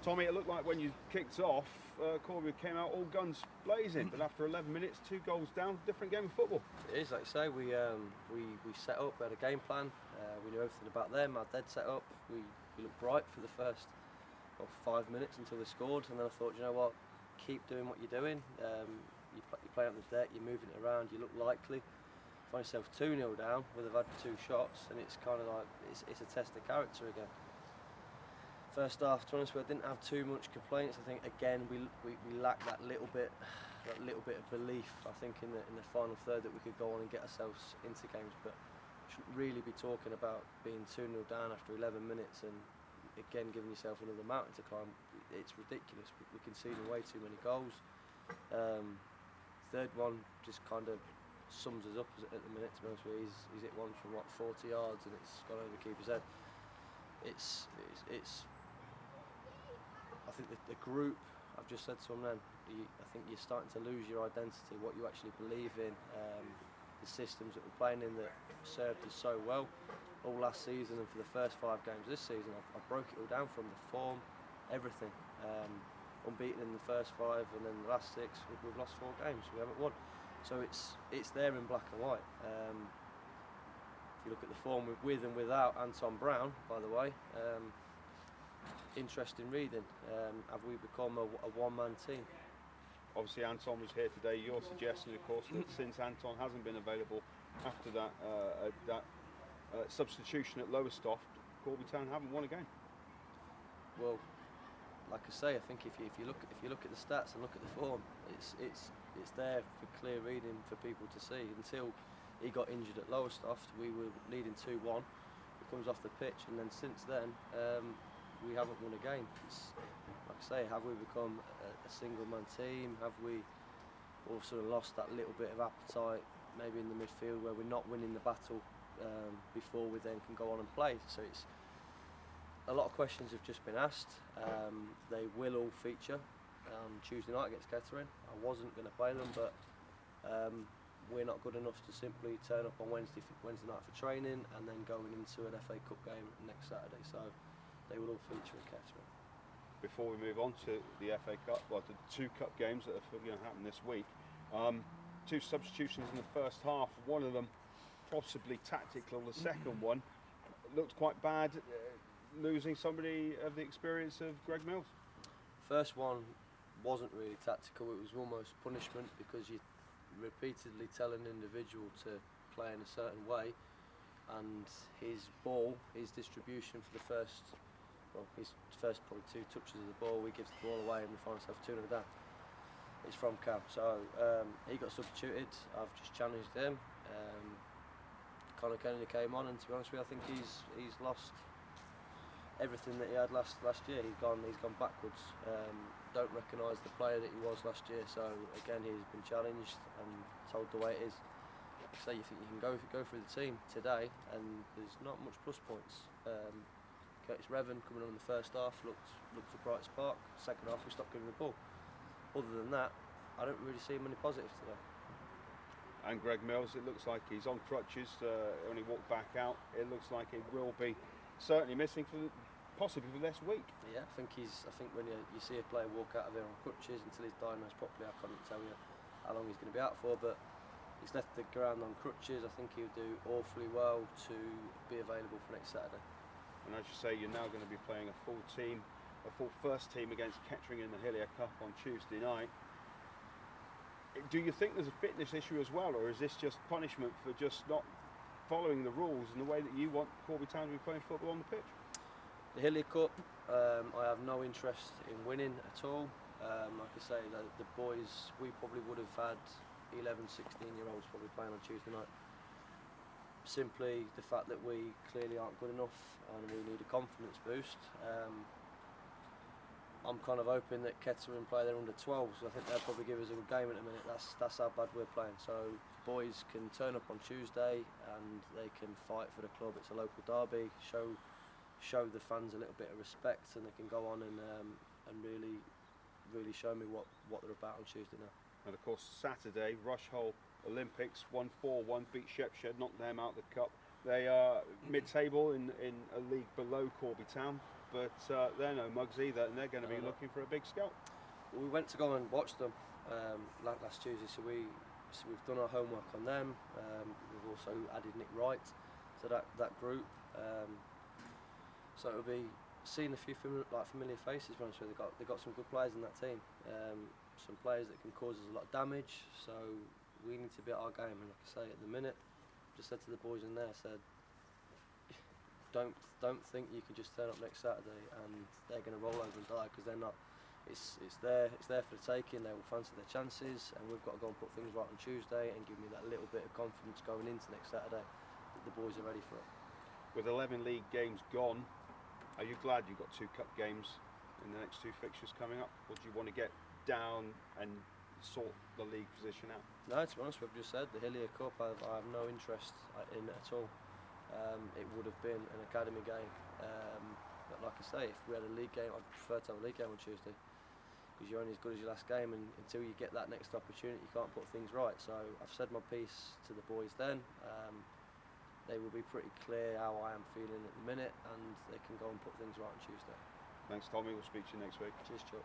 Tommy, it looked like when you kicked off, Corby came out all guns blazing, but after 11 minutes, 2 goals down, different game of football. It is, like you say, we set up, we had a game plan, we knew everything about them, our dead set up, we looked bright for the first 5 minutes until they scored, and then I thought, you know what, keep doing what you're doing, you play out the deck, you're moving it around, you look likely. Find yourself 2-0 down, where they've had 2 shots, and it's kind of like, it's a test of character again. First half, to be honest, I didn't have too much complaints. I think again we lacked that little bit of belief. I think in the final third that we could go on and get ourselves into games, but shouldn't really be talking about being 2-0 down after 11 minutes and again giving yourself another mountain to climb. It's ridiculous. We're conceding way too many goals. Third one just kind of sums us up at the minute. To be honest with you, he's hit one from 40 yards and it's gone over the keeper's head. It's I think the group, I've just said to them then, I think you're starting to lose your identity, what you actually believe in, the systems that we're playing in that served us so well all last season and for the first 5 games this season. I broke it all down from the form, everything. Unbeaten in the first 5 and then the last 6, we've lost 4 games, we haven't won. So it's there in black and white. If you look at the form with and without Anton Brown, by the way, interesting reading. Have we become a one-man team? Obviously Anton was here today. You're suggesting, of course, that since Anton hasn't been available after that substitution at Lowestoft, Corby Town haven't won a game. Well, like I say, I think if you look at the stats and look at the form, it's there for clear reading for people to see. Until he got injured at Lowestoft, we were leading 2-1. He comes off the pitch, and then since then, we haven't won a game. It's, like I say, have we become a single-man team? Have we all of a sudden lost that little bit of appetite, maybe in the midfield, where we're not winning the battle before we then can go on and play? So it's a lot of questions have just been asked. They will all feature on Tuesday night against Kettering. I wasn't going to play them, but we're not good enough to simply turn up on Wednesday night for training and then going into an FA Cup game next Saturday. So they will all feature in Kettering. Before we move on to the FA Cup, well, the 2 cup games that are going to happen this week, 2 substitutions in the first half. One of them possibly tactical. The second one looked quite bad, losing somebody of the experience of Greg Mills. First one wasn't really tactical. It was almost punishment because you repeatedly tell an individual to play in a certain way, and his distribution for the first probably 2 touches of the ball, we give the ball away and we find ourselves 2-0 down. It's from Cal, so he got substituted. I've just challenged him. Conor Kennedy came on, and to be honest with you, I think he's lost everything that he had last year. He's gone backwards. Don't recognise the player that he was last year. So again, he's been challenged and told the way it is. So you think you can go through the team today, and there's not much plus points. Curtis Revan coming on in the first half looked for bright spark. Second half we stopped giving the ball. Other than that, I don't really see many positives today. And Greg Mills, it looks like he's on crutches. When he walked back out, it looks like he will be certainly missing possibly for this week. Yeah, I think when you see a player walk out of there on crutches until he's diagnosed properly, I couldn't tell you how long he's going to be out for, but he's left the ground on crutches. I think he'll do awfully well to be available for next Saturday. And as you say, you're now going to be playing a full first team against Kettering in the Hillier Cup on Tuesday night. Do you think there's a fitness issue as well, or is this just punishment for just not following the rules in the way that you want Corby Town to be playing football on the pitch? The Hillier Cup, I have no interest in winning at all. Like I say, the boys, we probably would have had 11, 16-year-olds probably playing on Tuesday night. Simply the fact that we clearly aren't good enough and we need a confidence boost. I'm kind of hoping that Kettering play their under 12s. I think they'll probably give us a good game in a minute. That's how bad we're playing. So boys can turn up on Tuesday and they can fight for the club. It's a local derby. Show the fans a little bit of respect, and they can go on and really show me what they're about on Tuesday now. And of course Saturday, Rushhole Olympics 1-4-1 beat Shepshed, knocked them out of the cup. They are mid-table in a league below Corby Town. but they're no mugs either, and they're going to be No. looking for a big scalp. Well, we went to go and watch them last Tuesday, so we've done our homework on them. We've also added Nick Wright to that group. So it'll be seeing a few familiar faces. To be honest with you. They've got some good players in that team. Some players that can cause us a lot of damage. So we need to be at our game. And like I say, at the minute, just said to the boys in there, said, don't think you can just turn up next Saturday and they're going to roll over and die, because they're not. It's there for the taking. They will fancy their chances, and we've got to go and put things right on Tuesday and give me that little bit of confidence going into next Saturday that the boys are ready for it. With 11 league games gone, are you glad you've got 2 cup games in the next 2 fixtures coming up, or do you want to get down and sort the league position out? No, to be honest, we've just said the Hillier Cup, I have no interest in it at all. It would have been an academy game, but like I say, if we had a league game, I'd prefer to have a league game on Tuesday, because you're only as good as your last game, and until you get that next opportunity, you can't put things right. So I've said my piece to the boys then. They will be pretty clear how I am feeling at the minute, and they can go and put things right on Tuesday. Thanks, Tommy. We'll speak to you next week. Cheers, Chuck.